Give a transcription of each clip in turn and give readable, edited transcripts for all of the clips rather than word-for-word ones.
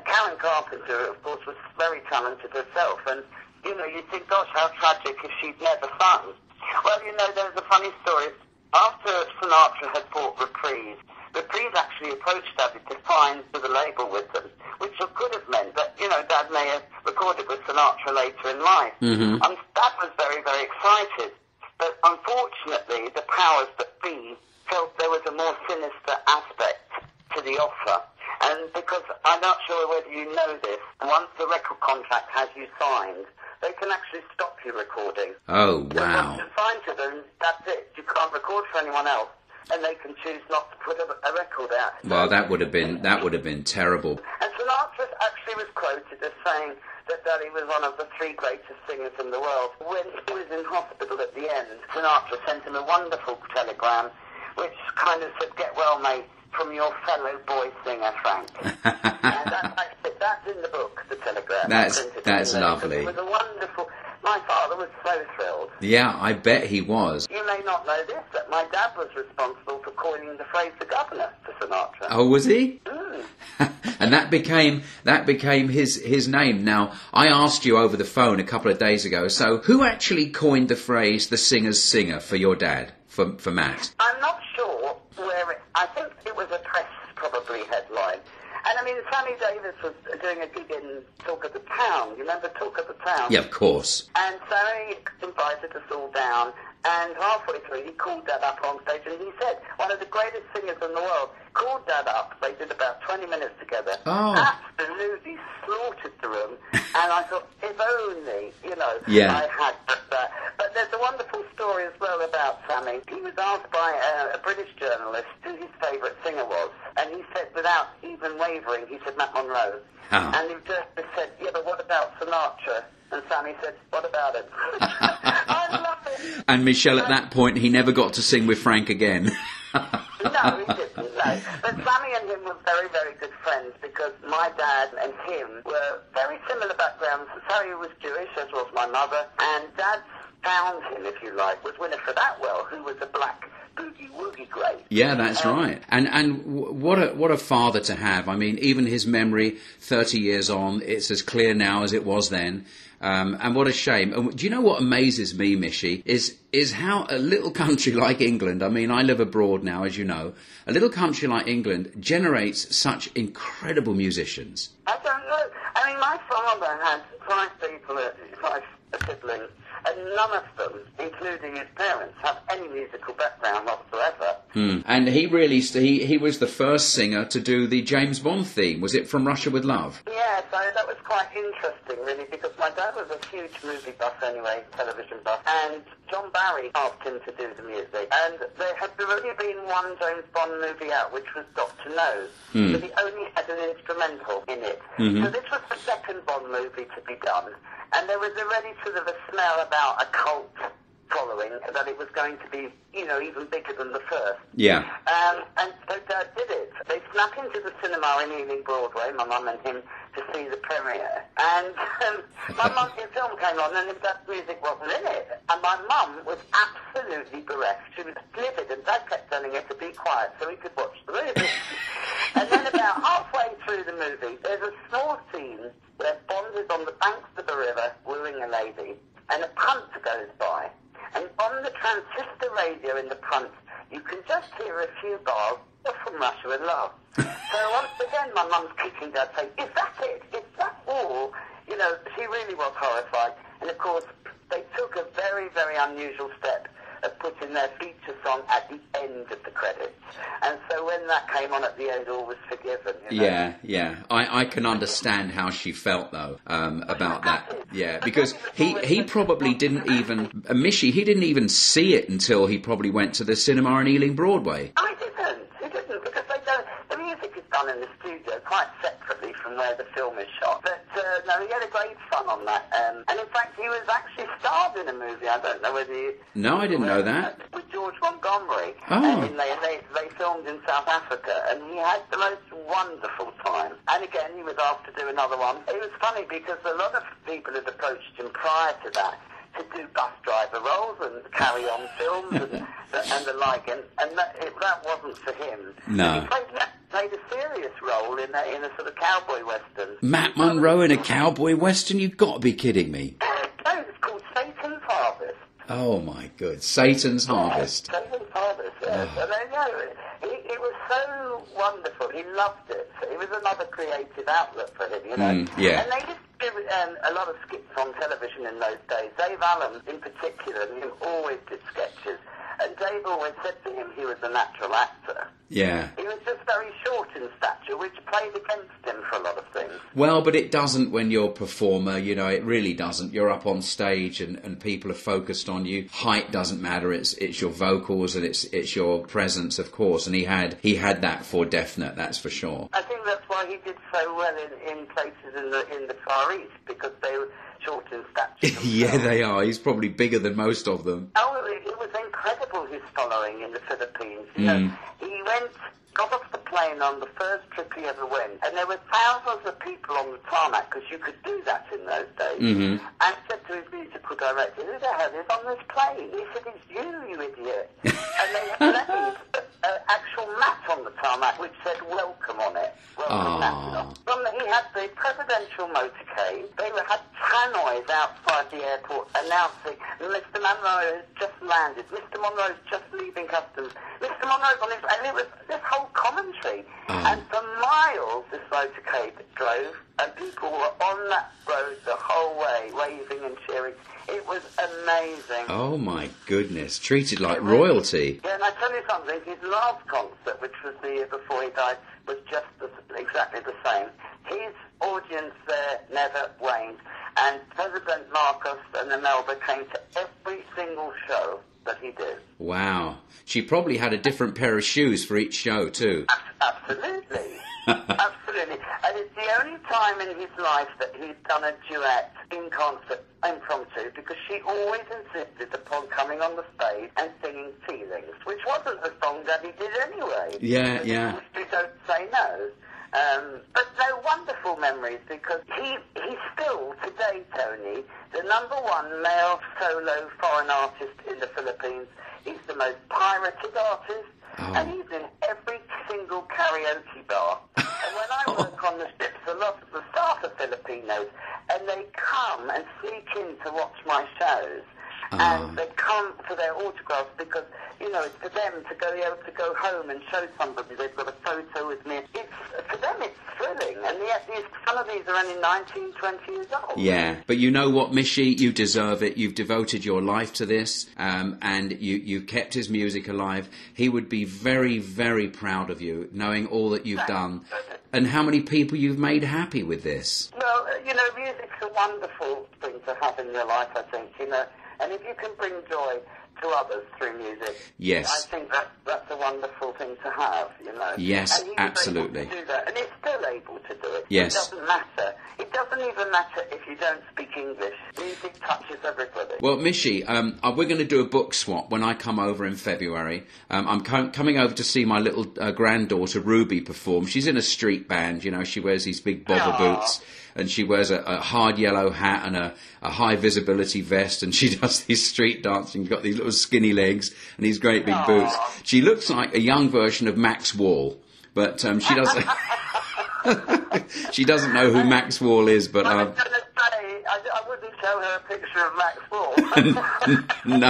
Karen Carpenter, of course, was very talented herself, and, you know, you think, gosh, how tragic if she'd never sung. Well, you know, there's a funny story. After Sinatra had bought Reprise actually approached Daddy to sign to the label with them, which could have meant that, you know, Dad may have recorded with Sinatra later in life. Mm-hmm. And Dad was very, very excited. But unfortunately, the powers that be felt there was a more sinister aspect to the offer. And because, I'm not sure whether you know this, once the record contract has you signed, they can actually stop you recording. Oh, So wow. once you're signed to them, that's it. You can't record for anyone else. And they can choose not to put a record out. Well, that would have been terrible. And Sinatra actually was quoted as saying that Daddy was one of the 3 greatest singers in the world. When he was in hospital at the end, Sinatra sent him a wonderful telegram, which kind of said, "Get well, mate, from your fellow boy singer, Frank." And that's in the book, the telegram. That's lovely. It was a wonderful... My father was so thrilled. Yeah, I bet he was. You may not know this, that my dad was responsible for coining the phrase "the governor" for Sinatra. Oh, was he? Mm. And that became his name. Now, I asked you over the phone a couple of days ago, so who actually coined the phrase "the singer's singer" for your dad, for Matt? I'm not sure I think it was a press probably headline. And I mean, Sammy Davis was doing a gig in Talk of the Town. You remember Talk of the Town? Yeah, of course. And Sammy invited us all down, and halfway through he called Dad up on stage, and he said, one of the greatest singers in the world, called Dad up. They did about 20 minutes together. Oh. Absolutely slaughtered the room. And I thought, if only, you know, Yeah. I had that. But there's a wonderful story as well about Sammy. He was asked by a British journalist who his favourite singer was. And he said, without even wavering, he said, Matt Monro. Oh. And he just said, yeah, but what about Sinatra? And Sammy said, what about it? I love it. And Michele, at that point, he never got to sing with Frank again. No, he didn't, no. But Sammy and him were very, very good friends because my dad and him were very similar backgrounds. Sammy was Jewish, as was my mother, and Dad found him, if you like, was Winifred Atwell, who was a black boogie-woogie great. Yeah, that's right. And what a father to have. I mean, even his memory, 30 years on, it's as clear now as it was then. And what a shame. And do you know what amazes me, Michie, is how a little country like England, I mean, I live abroad now, as you know, a little country like England generates such incredible musicians. I don't know. I mean, my father had 5 siblings, and none of them, including his parents, have any musical background whatsoever. And he he was the first singer to do the James Bond theme. Was it From Russia with Love? Yeah, so that was quite interesting, really, because my dad was a huge movie buff anyway, television buff, and John Barry asked him to do the music. And there had already been one James Bond movie out, which was Dr. No, but he only had an instrumental in it. So this was the second Bond movie to be done, and there was already sort of a smell about a cult following, that it was going to be, you know, even bigger than the first. Yeah. And so Dad did it. They snuck into the cinema in Ealing Broadway, my mum and him, to see the premiere. And my mum's film came on and Dad's music wasn't in it. And my mum was absolutely bereft. She was livid, and Dad kept telling her to be quiet so he could watch the movie. And then about halfway through the movie, there's a small scene where Bond is on the banks of the river wooing a lady, and a punt goes by. And on the transistor radio in the punt, you can just hear a few bars of From Russia with Love. So once again, my mum's kicking Dad, saying, is that it? Is that all? You know, she really was horrified. And of course, they took a very, very unusual step of putting their feature song at the end of the credits. And so when that came on at the end, all was forgiven. You know? Yeah. I can understand how she felt, though, about that. Yeah, because he probably didn't even... Michie, he didn't even see it until he probably went to the cinema in Ealing Broadway. I didn't. He didn't, because they don't... The music is done in the studio quite separately from where the film is shot. But, no, he had a great fun on that. And in fact, he was actually starred in a movie. I don't know whether you... No, I didn't know that. With George Montgomery. Oh. And they filmed in South Africa, and he had the most wonderful time. And again, he was asked to do another one. It was funny because a lot of people had approached him prior to that to to do bus driver roles and carry on films and the like, and that wasn't for him. No. He played a serious role in a sort of cowboy western. Matt Monro in a cowboy western? You've got to be kidding me. No, it's called Satan's Harvest. Oh my God, Satan's Harvest. Satan's Harvest, yes. And it was so wonderful. He loved it. It was another creative outlet for him, you know. Yeah. And they used to do a lot of skits on television in those days. Dave Allen, in particular, always did sketches. And Dave always said to him he was a natural actor. Yeah. He was just very short in stature, which played against him for a lot of things. Well, but it doesn't when you're a performer, you know, it really doesn't. You're up on stage and people are focused on you. Height doesn't matter, it's your vocals and it's your presence, of course. And he had that for definite, that's for sure. I think that's why he did so well in places in the Far East, because they were short in stature. Yeah, they are. He's probably bigger than most of them. Oh, it was incredible, his following in the Philippines. You know, he got off the plane on the first trip he ever went, and there were thousands of people on the tarmac, because you could do that in those days, and said to his musical director, who the hell is on this plane? He said, it's you idiot. And they had left an actual mat on the tarmac which said welcome on it. He had the presidential motorcade. They had tannoys outside the airport announcing, Mr. Monro has just landed, Mr. Monro is just leaving customs, Mr. Monro's on his... And it was this whole commentary. And for miles this motorcade drove, and people were on that road the whole way, waving and cheering. It was amazing. Oh my goodness, treated like royalty. Yeah, and I tell you something, his last concert, which was the year before he died, was just exactly the same. His audience there never waned, and President Marcos and Imelda came to every single show that he did. Wow. She probably had a different pair of shoes for each show too. Absolutely. Absolutely. And it's the only time in his life that he's done a duet in concert, impromptu, because she always insisted upon coming on the stage and singing Feelings, which wasn't a song that he did anyway. Yeah. We don't say no. But they're wonderful memories, because he's still, today, Tony, the #1 male solo foreign artist in the Philippines. He's the most pirated artist, and he's in every single karaoke bar. And when I work on the ships, a lot of the staff are Filipinos, and they come and sneak in to watch my shows. And they come for their autographs, because, you know, it's for them to be able to go home and show somebody they've got a photo with me. For them, it's thrilling. And yet, some of these are only 19, 20 years old. Yeah, but you know what, Michele? You deserve it. You've devoted your life to this, and you've kept his music alive. He would be very, very proud of you, knowing all that you've done, and how many people you've made happy with this. Well, you know, music's a wonderful thing to have in your life, I think, you know. And if you can bring joy to others through music, yes, I think that's a wonderful thing to have, you know. Yes, and he was absolutely. able to do that, and he's still able to do it. Yes. It doesn't matter. It doesn't even matter if you don't speak English. Music touches everybody. Well, Michele, we're going to do a book swap when I come over in February. I'm coming over to see my little granddaughter Ruby perform. She's in a street band, you know. She wears these big bobber boots, and she wears a hard yellow hat and a high visibility vest, and she does these street dancing. She's got these little skinny legs and these great big boots. She looks like a young version of Max Wall, but she doesn't. She doesn't know who Max Wall is, but I was going to say, I wouldn't show her a picture of Max Wall. No,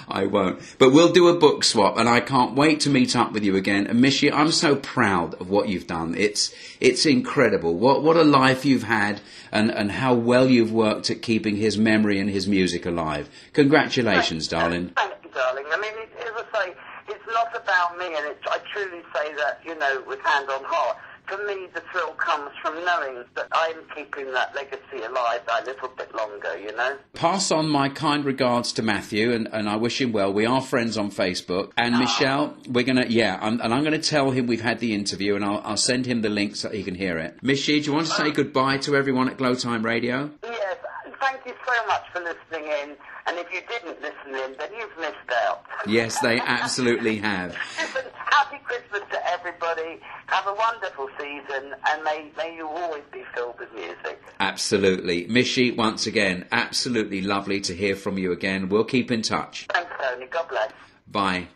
I won't. But we'll do a book swap, and I can't wait to meet up with you again. And Michele, I'm so proud of what you've done. It's incredible. What a life you've had, and how well you've worked at keeping his memory and his music alive. Congratulations, darling. Thank you, darling. I mean, as I say, it's not about me, and I truly say that, you know, with hand on heart. For me, the thrill comes from knowing that I'm keeping that legacy alive a little bit longer, you know. Pass on my kind regards to Matthew, and I wish him well. We are friends on Facebook. And Michele, we're going to, I'm going to tell him we've had the interview, and I'll send him the link so he can hear it. Michele, do you want to say goodbye to everyone at Glow Time Radio? Yes. thank you so much for listening in. And if you didn't listen in, then you've missed out. Yes, they absolutely have. Listen, happy Christmas to everybody. Have a wonderful season, and may you always be filled with music. Absolutely. Mishy, once again, absolutely lovely to hear from you again. We'll keep in touch. Thanks, Tony. God bless. Bye.